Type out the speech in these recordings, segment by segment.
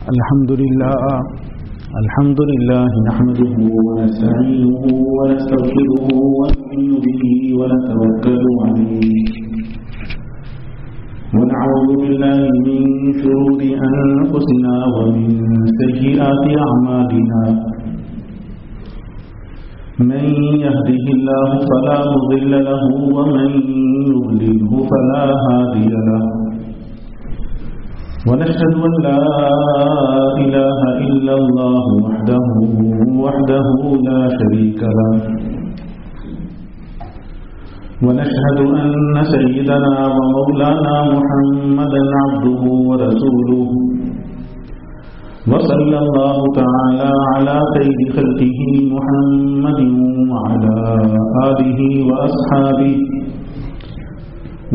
الحمد لله نحمده ونستعينه ونستغفره ونؤمن به ونتوكل عليه ونعوذ بالله من شرور أنفسنا ومن سيئات أعمالنا من يهده الله فلا مضل له ومن يضلله فلا هادي له ونشهد أن لا إله إلا الله وحده لا شريك له ونشهد أن سيدنا ومولانا محمدا عبده ورسوله وصلى الله تعالى على خير خلقه محمد وعلى آله وأصحابه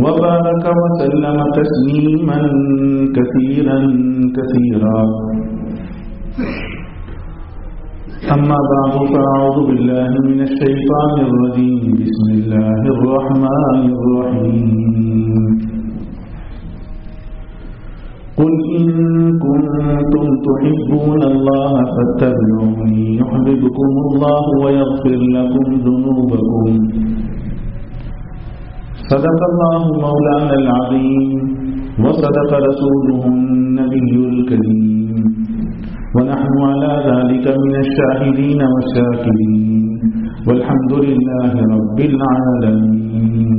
وبارك وسلم تسليما كثيرا أما بعد فأعوذ بالله من الشيطان الرجيم بسم الله الرحمن الرحيم قل إن كنتم تحبون الله فاتبعوني يحببكم الله ويغفر لكم ذنوبكم صدق الله مولانا العظيم وصدق رسوله النبي الكريم ونحن على ذلك من الشاهدين والشاكرين والحمد لله رب العالمين.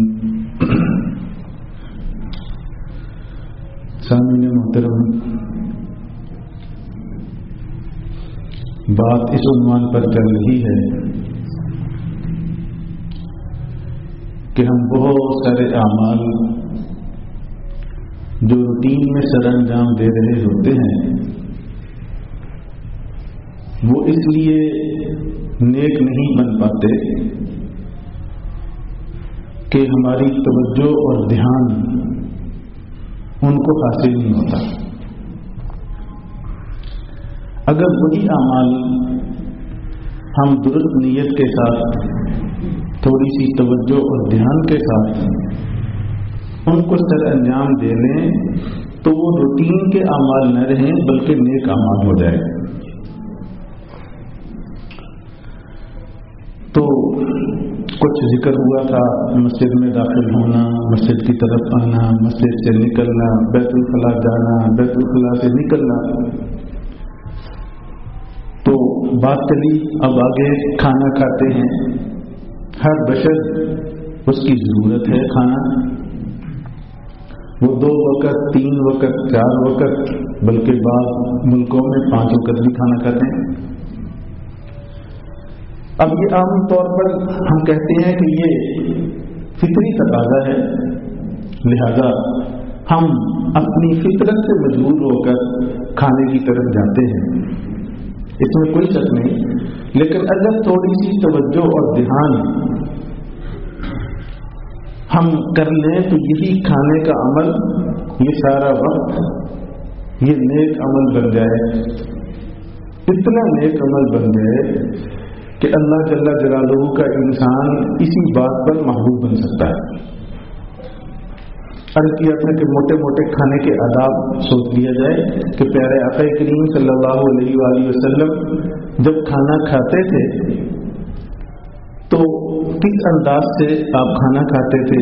سامعین محترم، بات اس عنوان پر چل رہی ہے کہ ہم بہت سارے اعمال جو روٹین میں سر انجام دے رہے ہوتے ہیں وہ اس لیے نیک نہیں بن پاتے کہ ہماری توجہ اور دھیان ان کو حاصل نہیں ہوتا. اگر وہی اعمال ہم درست نیت کے ساتھ تھوڑی سی توجہ اور دھیان کے ساتھ ان کو سر انجام دے لیں تو وہ روٹین کے اعمال نہ رہیں بلکہ نیک اعمال ہو جائے. تو کچھ ذکر ہوا تھا مسجد میں داخل ہونا، مسجد کی طرف آنا، مسجد سے نکلنا، بیت الخلاء جانا، بیت الخلاء سے نکلنا. تو بات چلی اب آگے کھانا کھاتے ہیں. ہر بشر اس کی ضرورت ہے کھانا. وہ 2 وقت 3 وقت 4 وقت بلکہ بعض ملکوں میں 5 وقت بھی کھانا کھاتے ہیں. اب یہ عام طور پر ہم کہتے ہیں کہ یہ فطری تقاضا ہے، لہذا ہم اپنی فطرت سے مجبور ہو کر کھانے کی طرف جاتے ہیں، اس میں کوئی شک نہیں. لیکن اگر تھوڑی سی توجہ اور دھیان ہم کر لیں تو یہی کھانے کا عمل، یہ سارا وقت یہ نیک عمل بن جائے. اتنا نیک عمل بن جائے کہ اللہ جل جلالہ کا انسان اسی بات پر محبوب بن سکتا ہے. عرض کیا تھا کہ موٹے موٹے کھانے کے آداب سوچ لیا جائے کہ پیارے آقا کریم صلی اللہ علیہ وآلہ وسلم جب کھانا کھاتے تھے تو کس انداز سے آپ کھانا کھاتے تھے،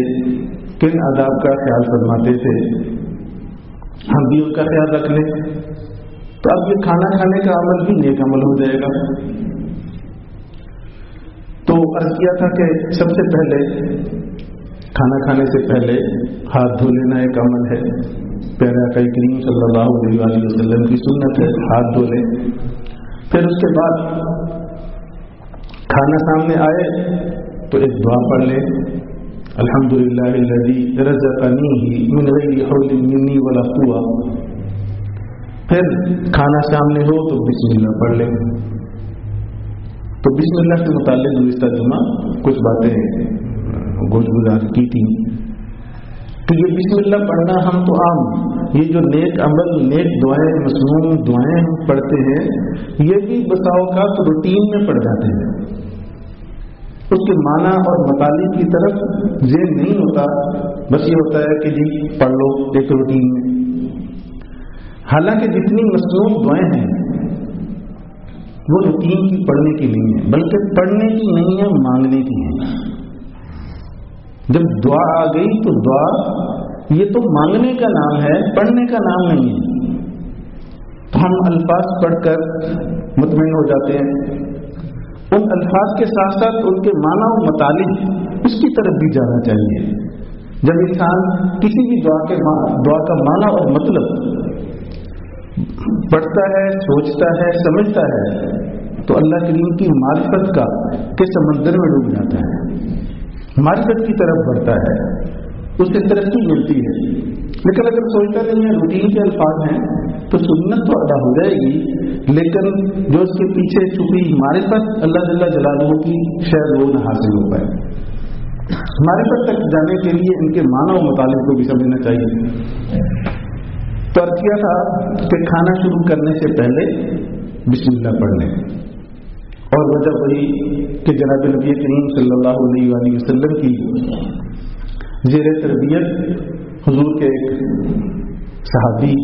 کن آداب کا خیال فرماتے تھے، ہم بھی ان کا خیال رکھ لیں تو اب یہ کھانا کھانے کا عمل بھی نیک عمل ہو جائے گا. تو عرض کیا تھا کہ سب سے پہلے کھانا کھانے سے پہلے ہاتھ دھو لینا ایک عمل ہے. پیارے آقا کریم صلی اللہ علیہ وآلہ وسلم کی سنت ہے ہاتھ دھو لیں. پھر اس کے بعد کھانا سامنے آئے تو ایک دعا پڑھ لیں، الحمدللہ الذی رزقنی من غیر حول منی ولا قوہ. پھر کھانا سامنے ہو تو بسم اللہ پڑھ لیں. تو بسم اللہ سے متعلق گزشتہ جمعہ کچھ باتیں گزار کی تھی. تو یہ بسم اللہ پڑھنا ہم تو عام یہ جو نیک عمل، نیک دعائیں، مسنون دعائیں ہم پڑھتے ہیں، یہ بھی بسا اوقات روٹین میں پڑھ جاتے ہیں. اس کے معنی اور مطالب کی طرف ذہن نہیں ہوتا، بس یہ ہوتا ہے کہ جی پڑھ لو ایک روٹین میں. حالانکہ جتنی مصنون دعائیں ہیں وہ روٹین کی پڑھنے کی نہیں ہے، بلکہ پڑھنے کی نہیں ہے، مانگنے کی ہے۔ جب دعا آ گئی تو دعا یہ تو مانگنے کا نام ہے، پڑھنے کا نام نہیں ہے۔ تو ہم الفاظ پڑھ کر مطمئن ہو جاتے ہیں، ان الفاظ کے ساتھ ساتھ ان کے معنی و مطالب اس کی طرف بھی جانا چاہیے۔ جب انسان کسی بھی دعا کا معنی اور مطلب پڑھتا ہے، سوچتا ہے، سمجھتا ہے تو اللہ کریم کی معرفت کا کے سمندر میں ڈوب جاتا ہے، معرفت کی طرف بڑھتا ہے، اسے ترقی ملتی ہے۔ لیکن اگر سوچتا نہیں ہے، روٹین کے الفاظ ہیں تو سنت تو ادا ہو جائے گی، لیکن جو اس کے پیچھے چھپی معرفت اللہ جل جلالہ کی شاید وہ نہ حاصل ہو پائے۔ معرفت تک جانے کے لیے ان کے معنی و مطالب کو بھی سمجھنا چاہیے۔ تو عرض کیا تھا کہ کھانا شروع کرنے سے پہلے بسم اللہ پڑھ لیں، اور وجہ وہی کہ جناب نبی کریم صلی اللہ علیہ وآلہ وسلم کی زیر تربیت حضور کے ایک صحابی،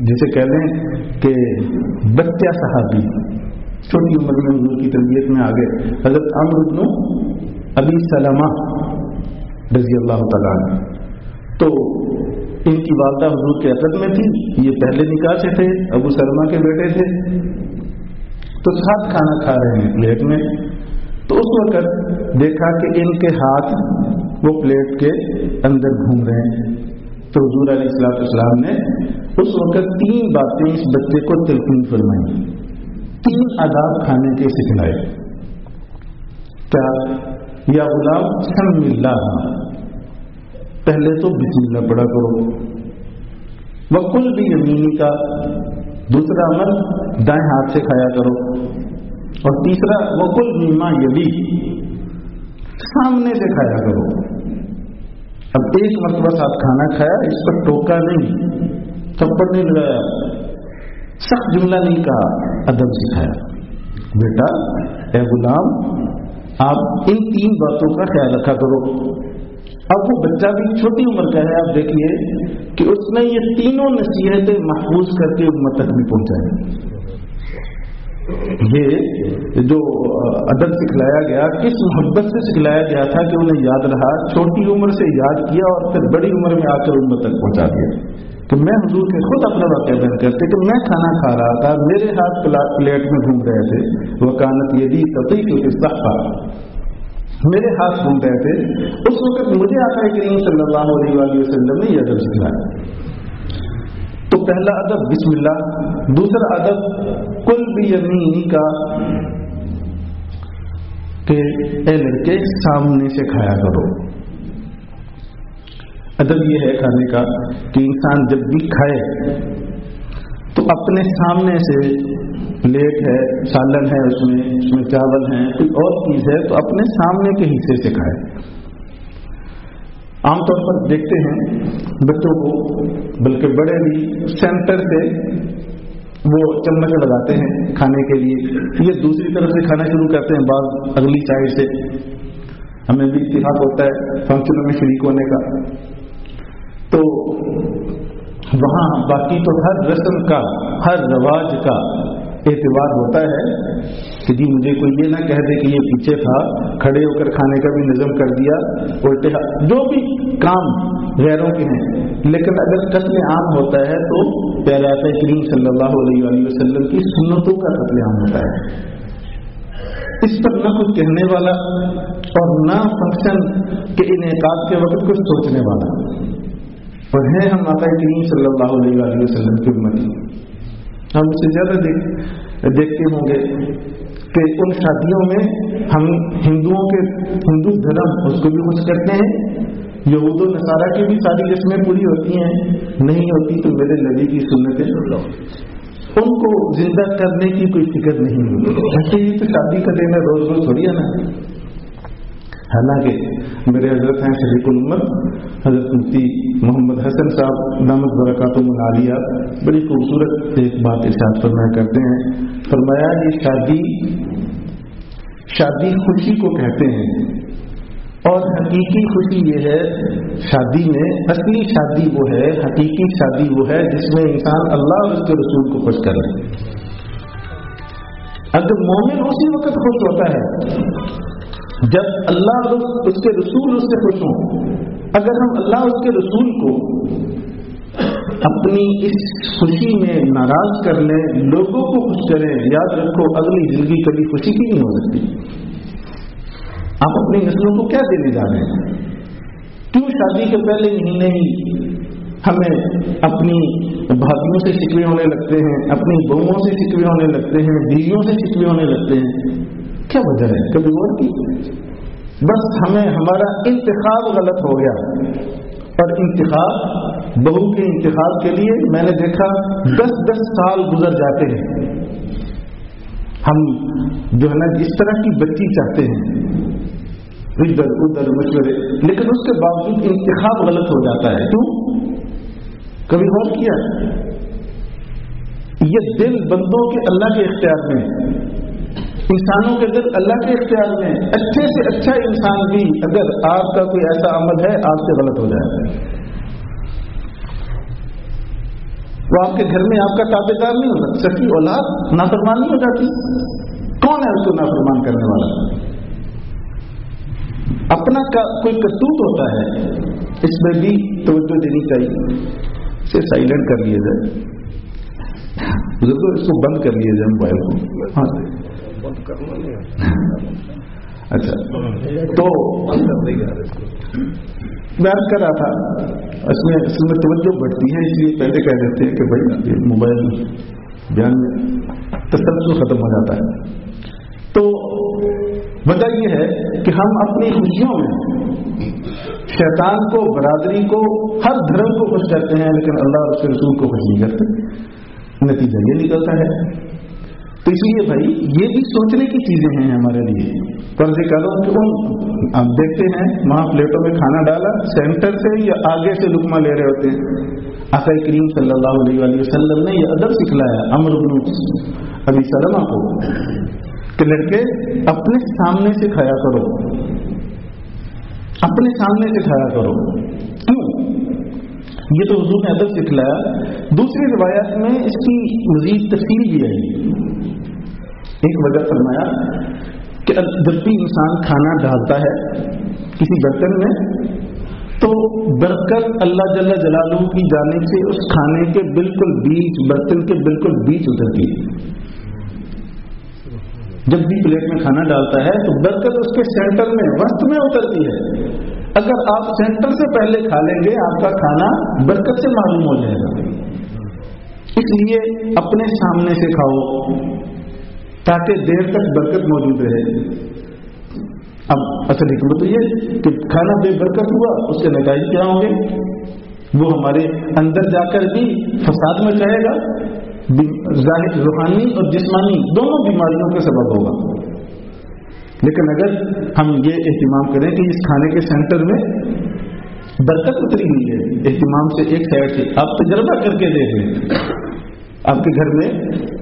جسے کہہ لیں کہ بچہ صحابی، چھوٹی عمر میں حضور کی تربیت میں آ گئے، حضرت عمرو بن ابی سلمہ رضی اللہ تعالیٰ عنہ۔ تو ان کی والدہ حضور کے عقد میں تھی، یہ پہلے نکاح سے تھے، ابو سلمہ کے بیٹے تھے، تو ساتھ کھانا کھا رہے ہیں پلیٹ میں۔ تو اس وقت دیکھا کہ ان کے ہاتھ وہ پلیٹ کے اندر گھوم رہے ہیں، تو حضور علیہ السلام نے اس وقت 3 باتیں اس بچے کو تلقین فرمائی، 3 آداب کھانے کے سکھلائے۔ کیا؟ یا غلام سم اللہ، پہلے تو بسم اللہ پڑھا کرو، وکل بھی یمینی کا، دوسرا عمل دائیں ہاتھ سے کھایا کرو، اور تیسرا وکل میما یلی، سامنے سے کھایا کرو۔ اب ایک مرتبہ ساتھ کھانا کھایا، اس پر ٹوکا نہیں، تھپڑ نہیں لگایا، سخت جملہ نہیں کہا، ادب سکھایا، بیٹا اے غلام آپ ان 3 باتوں کا خیال رکھا کرو۔ اب وہ بچہ بھی چھوٹی عمر کا ہے، آپ دیکھیے کہ اس نے یہ تینوں نصیحتیں محفوظ کر کے امت تک بھی پہنچائی۔ یہ جو ادب سکھلایا گیا کس محبت سے سکھلایا گیا تھا کہ انہیں یاد رہا، چھوٹی عمر سے یاد کیا اور پھر بڑی عمر میں آ کر امت تک پہنچا دیا۔ تو میں حضور کے خود اپنا واقعہ بیان کرتے کہ میں کھانا کھا رہا تھا، میرے ہاتھ پلیٹ میں گھوم رہے تھے، وکانت یدی تطیف فی الصحفہ، میرے ہاتھ گھوم رہے تھے، اس وقت مجھے آقا کریم صلی اللہ علیہ وآلہ وسلم نے یہ ادب سکھلایا۔ تو پہلا ادب بسم اللہ، دوسرا ادب کل بیمینی کا، کہ اے لڑکے سامنے سے کھایا کرو۔ ادب یہ ہے کھانے کا کہ انسان جب بھی کھائے تو اپنے سامنے سے، پلیٹ ہے، سالن ہے، اس میں چاول ہیں، کوئی اور چیز ہے، تو اپنے سامنے کے حصے سے کھائے۔ عام طور پر دیکھتے ہیں بچوں کو، بلکہ بڑے بھی سینٹر سے وہ چمچ لگاتے ہیں کھانے کے لیے، یہ دوسری طرف سے کھانا شروع کرتے ہیں، بعض اگلی سائڈ سے۔ ہمیں بھی اتفاق ہوتا ہے فنکشنوں میں شریک ہونے کا، تو وہاں باقی تو ہر رسم کا، ہر رواج کا اعتبار ہوتا ہے کہ جی مجھے کوئی یہ نہ کہہ دے کہ یہ پیچھے تھا، کھڑے ہو کر کھانے کا بھی نظم کر دیا، الٹے جو بھی کام غیروں کے ہیں۔ لیکن اگر قتل عام ہوتا ہے تو پیارے آقا کریم صلی اللہ علیہ وآلہ وسلم کی سنتوں کا قتل عام ہوتا ہے۔ اس پر نہ کچھ کہنے والا اور نہ فنکشن کے انعقاد کے وقت کچھ سوچنے والا، اور ہیں ہم آقا کریم صلی اللہ علیہ وآلہ وسلم کی امتی۔ ہم اس سے زیادہ دیکھتے ہوں گے کہ ان شادیوں میں ہم ہندو دھرم اس کو بھی خوش کرتے ہیں، یہود و نصارہ کی بھی ساری رسمیں پوری ہوتی ہیں، نہیں ہوتی تو میرے نبی کی سنتیں سن لو، ان کو زندہ کرنے کی کوئی فکر نہیں ہوتی۔ ایسے ہی تو شادی کا دن ہے، روز روز تھوڑی ہے نا۔ حالانکہ میرے حضرت ہیں شریف الامت حضرت مفتی محمد حسن صاحب دامت برکاتہم العالیہ بڑی خوبصورت ایک بات ارشاد فرمایا کرتے ہیں، فرمایا یہ شادی خوشی کو کہتے ہیں، اور حقیقی خوشی یہ ہے شادی میں، اصلی شادی وہ ہے، حقیقی شادی وہ ہے جس میں انسان اللہ اور اس کے رسول کو خوش کرے۔ اگر مومن اسی وقت خوش ہوتا ہے جب اللہ اور اس کے رسول اس سے خوش ہوں۔ اگر ہم اللہ اور اس کے رسول کو اپنی اس خوشی میں ناراض کر لیں، لوگوں کو خوش کریں، یاد رکھو اگلی زندگی کبھی خوشی کی نہیں ہو سکتی۔ آپ اپنی نسلوں کو کیا دینے جا رہے ہیں؟ کیوں شادی کے پہلے مہینے ہی ہمیں اپنی بھابیوں سے شکوے ہونے لگتے ہیں، اپنی بہوؤں سے شکوے ہونے لگتے ہیں، بیویوں سے شکوے ہونے لگتے ہیں؟ کیا وجہ ہے؟ کبھی غور کی؟ بس ہمیں ہمارا انتخاب غلط ہو گیا، اور انتخاب بہو کے انتخاب کے لیے میں نے دیکھا 10 سال گزر جاتے ہیں۔ ہم جو ہے نا جس طرح کی بچی چاہتے ہیں، ادھر ادھر مشورے، لیکن اس کے باوجود انتخاب غلط ہو جاتا ہے۔ کیوں؟ کبھی غور کیا؟ یہ دل بندوں کے اللہ کے اختیار میں، انسانوں کے دل اللہ کے اختیار میں۔ اچھے سے اچھا انسان بھی اگر آپ کا کوئی ایسا عمل ہے آپ سے غلط ہو جائے گا، وہ آپ کے گھر میں آپ کا تابع دار نہیں ہو سکتا، سچی اولاد نافرمان نہیں ہو جاتی۔ کون ہے اس کو نافرمان کرنے والا؟ اپنا کوئی کرتوت ہوتا ہے، اس میں بھی توجہ دینی چاہیے۔ اسے سائلنٹ کر لیے جائے، بزرگوں اس کو بند کر لیے جائے موبائل کو۔ ہاں بند کرنا نہیں۔ اچھا، تو میں عرض کر رہا تھا اس میں توجہ بڑھتی ہے، اس لیے پہلے کہہ دیتے ہیں کہ بھائی موبائل بیان میں تسلسل ختم ہو جاتا ہے۔ تو وجہ یہ ہے کہ ہم اپنی خوشیوں میں شیطان کو، برادری کو، ہر دھرم کو خوش کرتے ہیں، لیکن اللہ اور اس کے رسول کو خوش نہیں کرتے۔ نتیجہ یہ نکلتا ہے۔ تو اس لیے بھائی یہ بھی سوچنے کی چیزیں ہیں ہمارے لیے۔ فرض کرو کہ ہم دیکھتے ہیں وہاں پلیٹوں میں کھانا ڈالا، سینٹر سے یا آگے سے لقمہ لے رہے ہوتے ہیں۔ آقا کریم صلی اللہ علیہ وآلہ وسلم نے یہ ادب سکھلایا عمرو بن ابی سلمہ کو کہ لڑکے اپنے سامنے سے کھایا کرو، اپنے سامنے سے کھایا کرو۔ کیوں؟ یہ تو حضور نے ادب سکھلایا۔ دوسری روایت میں اس کی مزید تفصیل بھی ہے۔ ایک وجہ فرمایا کہ جب بھی انسان کھانا ڈالتا ہے کسی برتن میں تو برکت اللہ جل جلالہ کی جانب سے اس کھانے کے بالکل بیچ، برتن کے بالکل بیچ اترتی ہے۔ جب بھی پلیٹ میں کھانا ڈالتا ہے تو برکت اس کے سینٹر میں، وسط میں اترتی ہے۔ اگر آپ سینٹر سے پہلے کھا لیں گے آپ کا کھانا برکت سے معلوم ہو جائے گا۔ اس لیے اپنے سامنے سے کھاؤ تاکہ دیر تک برکت موجود رہے۔ اب اصل حکمت تو یہ کہ کھانا بے برکت ہوا، اس کے نتائج کیا ہوں گے؟ وہ ہمارے اندر جا کر بھی فساد مچائے گا، ظاہر روحانی اور جسمانی دونوں بیماریوں کا سبب ہوگا۔ لیکن اگر ہم یہ اہتمام کریں کہ اس کھانے کے سینٹر میں برکت اتری ہوئی ہے، اہتمام سے ایک سائڈ سے آپ تجربہ کر کے دیکھ لیں۔ آپ کے گھر میں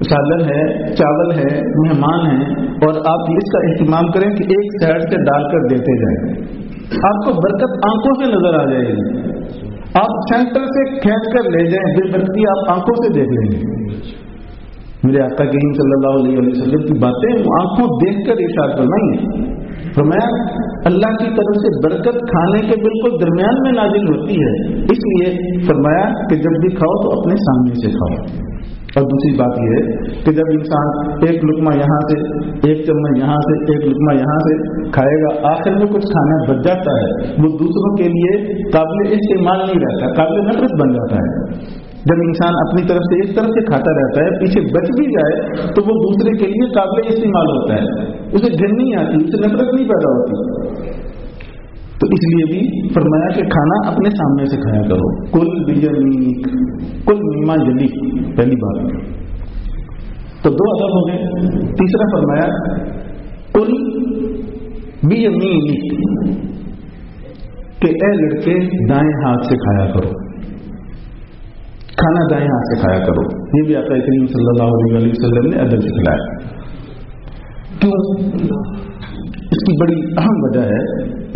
سالن ہے، چاول ہے، مہمان ہیں، اور آپ اس کا اہتمام کریں کہ ایک سائڈ سے ڈال کر دیتے جائیں، آپ کو برکت آنکھوں سے نظر آ جائے گی۔ آپ سینٹر سے کھینچ کر لے جائیں، بے برکتی آپ آنکھوں سے دیکھ لیں گے۔ میرے آقا کریم صلی اللہ علیہ وسلم کی باتیں آنکھوں دیکھ کر ارشاد فرمائی ہیں۔ فرمایا اللہ کی طرف سے برکت کھانے کے بالکل درمیان میں نازل ہوتی ہے، اس لیے فرمایا کہ جب بھی کھاؤ تو اپنے سامنے سے کھاؤ۔ اور دوسری بات یہ ہے کہ جب انسان ایک لقمہ یہاں سے، ایک چمچ یہاں سے، ایک لقمہ یہاں سے کھائے گا، آخر میں کچھ کھانا بچ جاتا ہے، وہ دوسروں کے لیے قابل استعمال نہیں رہتا، قابل نفرت بن جاتا ہے۔ جب انسان اپنی طرف سے ایک طرف سے کھاتا رہتا ہے، پیچھے بچ بھی جائے تو وہ دوسرے کے لیے قابل استعمال ہوتا ہے، اسے گھن نہیں آتی، اسے نفرت نہیں پیدا ہوتی۔ تو اس لیے بھی فرمایا کہ کھانا اپنے سامنے سے کھایا کرو۔ کل بیمینک، کل میما یلیک، پہلی بات تو دو ادب ہو گئے۔ تیسرا فرمایا کل بیمینک، کہ اے لڑکے دائیں ہاتھ سے کھایا کرو، کھانا دائیں ہاتھ سے کھایا کرو۔ یہ بھی آقا کریم صلی اللہ علیہ وسلم نے ادب سکھلایا۔ کیوں؟ اس کی بڑی اہم وجہ ہے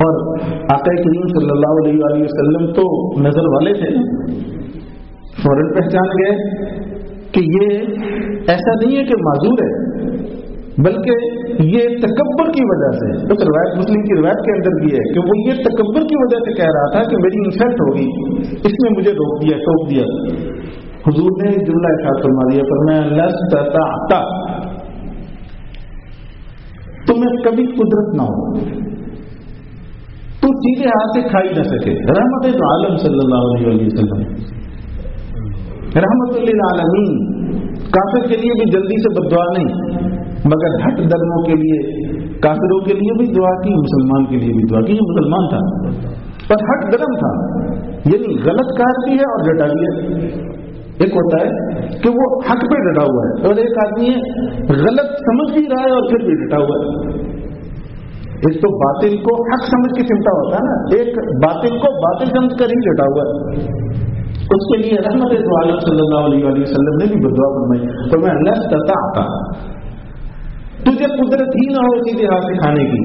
اور آقا کریم صلی اللہ علیہ وآلہ وسلم تو نظر والے تھے، فوراً پہچان گئے کہ یہ ایسا نہیں ہے کہ معذور ہے، بلکہ یہ تکبر کی وجہ سے، اس روایت مسلم کی روایت کے اندر بھی ہے کہ وہ یہ تکبر کی وجہ سے کہہ رہا تھا کہ میری انسلٹ ہوگی، اس نے مجھے روک دیا، ٹوک دیا۔ حضور نے جملہ ارشاد فرما دیا، فرمایا لست طاعت، تمہیں کبھی قدرت نہ ہو، تو سیدھے ہاتھ سے کھائی نہ سکے۔ رحمت عالم صلی اللہ علیہ وسلم، رحمت للعالمین، کافر کے لیے بھی جلدی سے بددعا نہیں، مگر ہٹ درموں کے لیے، کافروں کے لیے بھی دعا کی، مسلمان کے لیے بھی دعا کی۔ یہ مسلمان تھا پر ہٹ درم تھا، یعنی غلط کار بھی ہے اور ڈٹا بھی ہے۔ ایک ہوتا ہے کہ وہ حق پہ ڈٹا ہوا ہے، اور ایک آدمی ہے غلط سمجھ بھی رہا ہے اور پھر بھی ڈٹا ہوا ہے۔ ایک تو باطل کو حق سمجھ کے چمٹا ہوتا ہے نا، ایک باطل کو باطل سمجھ کر ہی ڈٹا ہوا ہے۔ اس کے لیے رحمت عالم صلی اللہ علیہ وآلہ وسلم نے بھی بدعا فرمائی، فرمایا لست طاعت، تجھے قدرت ہی نہ ہو سیدھے ہاتھ سے کھانے کی۔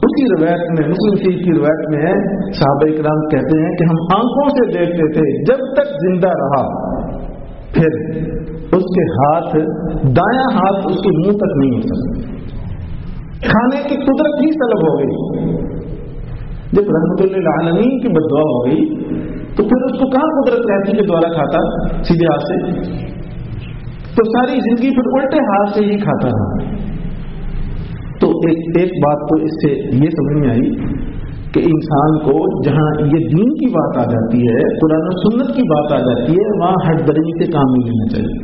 اسی روایت میں، مسلم شریف کی روایت میں ہے، صحابہ کرام کہتے ہیں کہ ہم آنکھوں سے دیکھتے تھے جب تک زندہ رہا، پھر اس کے ہاتھ، دایاں ہاتھ اس کے منہ تک نہیں ہو سکتا، کھانے کی قدرت ہی طلب ہو گئی۔ جب رحمت للعالمین کی بددعا ہو گئی تو پھر اس کو کہاں قدرت رہتی کہ دوبارہ کھاتا سیدھے ہاتھ سے؟ تو ساری زندگی پھر الٹے ہاتھ سے ہی کھاتا رہا۔ تو ایک بات تو اس سے یہ سمجھ میں آئی کہ انسان کو جہاں یہ دین کی بات آ جاتی ہے، قرآن و سنت کی بات آ جاتی ہے، وہاں ہٹ درمی سے کام نہیں لینا چاہیے۔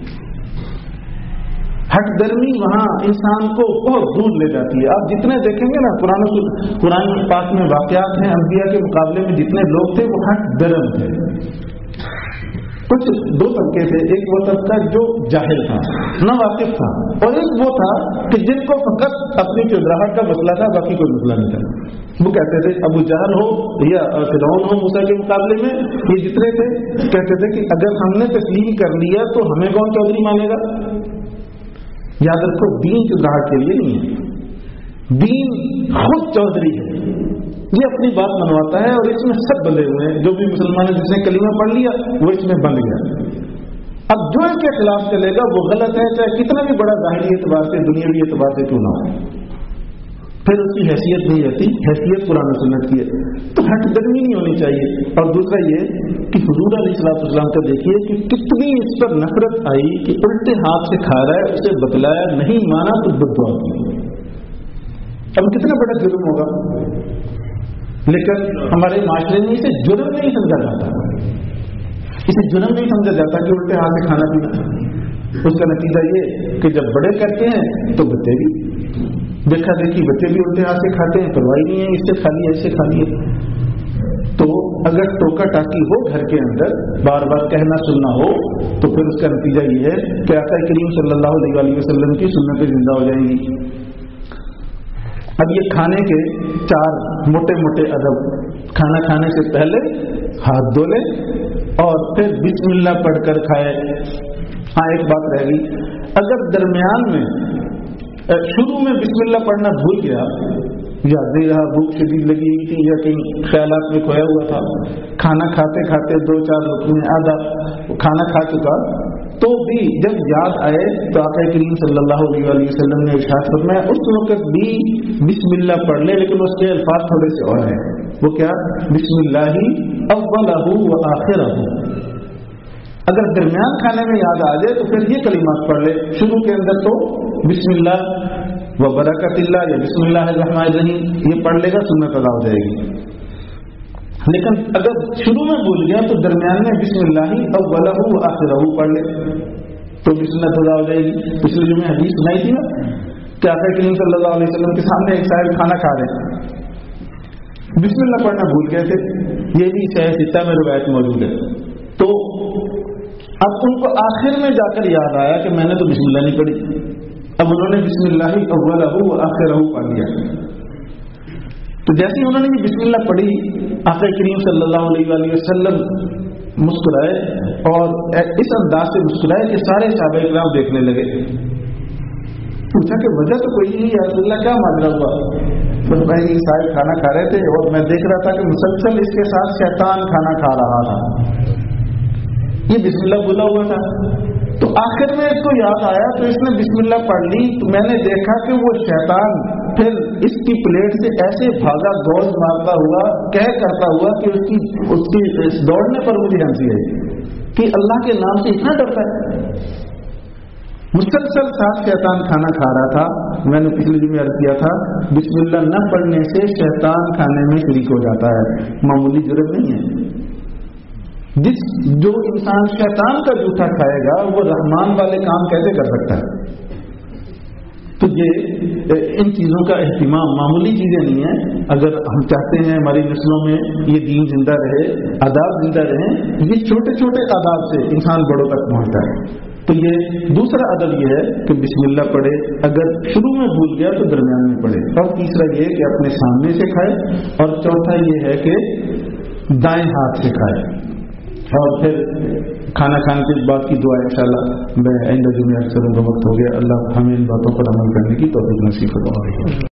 ہٹ درمی وہاں انسان کو بہت دور لے جاتی ہے۔ آپ جتنے دیکھیں گے نا قرآن پاک میں واقعات ہیں، انبیاء کے مقابلے میں جتنے لوگ تھے وہ ہٹ درم تھے۔ کچھ دو طبقے تھے، ایک وہ طبقہ جو جاہل تھا، نہ واقف تھا، اور ایک وہ تھا کہ جن کو فقط اپنی چودراہٹ کا مسئلہ تھا، باقی کوئی مسئلہ نہیں تھا۔ وہ کہتے تھے ابو جہل ہو یا فرعون ہو موسیٰ کے مقابلے میں، یہ جتنے تھے کہتے تھے کہ اگر ہم نے تسلیم کر لیا تو ہمیں کون چودھری مانے گا؟ یاد رکھو، دین چودراہٹ کے لیے نہیں ہے، دین خود چودھری ہے، یہ اپنی بات منواتا ہے، اور اس میں سب بندے ہوئے ہیں۔ جو بھی مسلمان جس نے کلمہ پڑھ لیا وہ اس میں بند گیا۔ اب جو ان کے خلاف چلے گا وہ غلط ہے، چاہے کتنا بھی بڑا ظاہری اعتبار سے، دنیاوی اعتبار سے کیوں نہ ہو، پھر اس کی حیثیت نہیں رہتی، حیثیت قرآن و سنت کی ہے۔ تو ہٹ درمی نہیں ہونی چاہیے۔ اور دوسرا یہ کہ حضور علیہ السلام کا دیکھیے کہ کتنی اس پر نفرت آئی کہ الٹے ہاتھ سے کھا رہا ہے، اسے بتلایا نہیں، مانا تو بددعا کی۔ اب کتنا بڑا جرم ہوگا، لیکن ہمارے معاشرے میں اسے جرم نہیں سمجھا جاتا، اسے جرم نہیں سمجھا جاتا کہ الٹے ہاتھ سے کھانا پینا۔ اس کا نتیجہ یہ کہ جب بڑے کرتے ہیں تو بچے بھی، دیکھا دیکھی بچے بھی الٹے ہاتھ سے کھاتے ہیں، پرواہ نہیں ہے، اس سے کھا لیا، اس سے کھا لیا۔ تو اگر ٹوکا ٹاکی ہو گھر کے اندر، بار بار کہنا سننا ہو، تو پھر اس کا نتیجہ یہ ہے کہ آقا کریم صلی اللہ علیہ وسلم کی سنتیں زندہ ہو جائیں گی۔ اب یہ کھانے کے 4 موٹے موٹے ادب: کھانا کھانے سے پہلے ہاتھ دھو لے اور پھر بسم اللہ پڑھ کر کھائے۔ ہاں ایک بات رہ گئی، اگر درمیان میں شروع میں بسم اللہ پڑھنا بھول گیا، یاد نہیں رہا، بھوک شدید لگی ہوئی تھی یا کہیں خیالات میں کھویا ہوا تھا، کھانا کھاتے کھاتے 2-4 لقمے آدھا کھانا کھا چکا، تو بھی جب یاد آئے تو آقا کریم صلی اللہ علیہ وسلم نے ارشاد فرمایا اس وقت بھی بسم اللہ پڑھ لے، لیکن اس کے الفاظ تھوڑے سے اور ہیں۔ وہ کیا؟ بسم اللہ اولہ و آخرہ۔ اگر درمیان کھانے میں یاد آ جائے تو پھر یہ کلمات پڑھ لے، شروع کے اندر تو بسم اللہ و برکت اللہ یا بسم اللہ الرحمن الرحیم یہ پڑھ لے گا، سنت ادا ہو جائے گی۔ لیکن اگر شروع میں بھول گیا تو درمیان میں بسم اللہ اولہ و آخرہ پڑھ لے تو بھی سنت ادا ہو جائے گی۔ پچھلے جو میں حدیث سنائی تھی نا کہ آقا کریم صلی اللہ علیہ وسلم کے سامنے ایک صاحب کھانا کھا رہے ہیں، بسم اللہ پڑھنا بھول گئے تھے، یہ بھی صحیح ستہ میں روایت موجود ہے۔ تو اب ان کو آخر میں جا کر یاد آیا کہ میں نے تو بسم اللہ نہیں پڑھی، اب انہوں نے بسم اللہ اولہ و آخرہ پڑھ لیا۔ تو جیسے انہوں نے بسم اللہ پڑھی، آقا کریم صلی اللہ علیہ وسلم مسکرائے اور اس انداز سے مسکرائے کہ سارے صحابہ کرام دیکھنے لگے۔ پوچھا کہ وجہ تو کوئی نہیں، یا رسول اللہ کیا ماجرا ہوا؟ تو بھائی صاحب کھانا کھا رہے تھے اور میں دیکھ رہا تھا کہ مسلسل اس کے ساتھ شیطان کھانا کھا رہا تھا، یہ بسم اللہ بولا ہوا تھا، تو آخر میں اس کو یاد آیا تو اس نے بسم اللہ پڑھ لی، تو میں نے دیکھا کہ وہ شیطان پھر اس کی پلیٹ سے ایسے بھاگا گوز مارتا ہوا، کہہ کرتا ہوا کہ اس کی دوڑنے پر مجھے ہنسی ہے کہ اللہ کے نام سے اتنا ڈرتا ہے۔ مسلسل ساتھ شیطان کھانا کھا رہا تھا۔ میں نے پچھلے دن میں عرض کیا تھا بسم اللہ نہ پڑھنے سے شیطان کھانے میں شریک ہو جاتا ہے، معمولی جرم نہیں ہے۔ جو انسان شیطان کا جوٹا کھائے گا وہ رحمان والے کام کیسے کر سکتا ہے؟ تو یہ ان چیزوں کا اہتمام معمولی چیزیں نہیں ہیں۔ اگر ہم چاہتے ہیں ہماری نسلوں میں یہ دین زندہ رہے، آداب زندہ رہیں، یہ چھوٹے چھوٹے آداب سے انسان بڑوں تک پہنچتا ہے۔ تو یہ دوسرا ادب یہ ہے کہ بسم اللہ پڑھے، اگر شروع میں بھول گیا تو درمیان میں پڑھے، اور تیسرا یہ کہ اپنے سامنے سے کھائے، اور چوتھا یہ ہے کہ دائیں ہاتھ سے کھائے، اور پھر کھانا کھانے کے بعد کی دعا انشاءاللہ میں آئندہ دن میں عرض کروں گا۔ وقت ہو گیا، اللہ ہمیں ان باتوں پر عمل کرنے کی توفیق نصیب فرمائے۔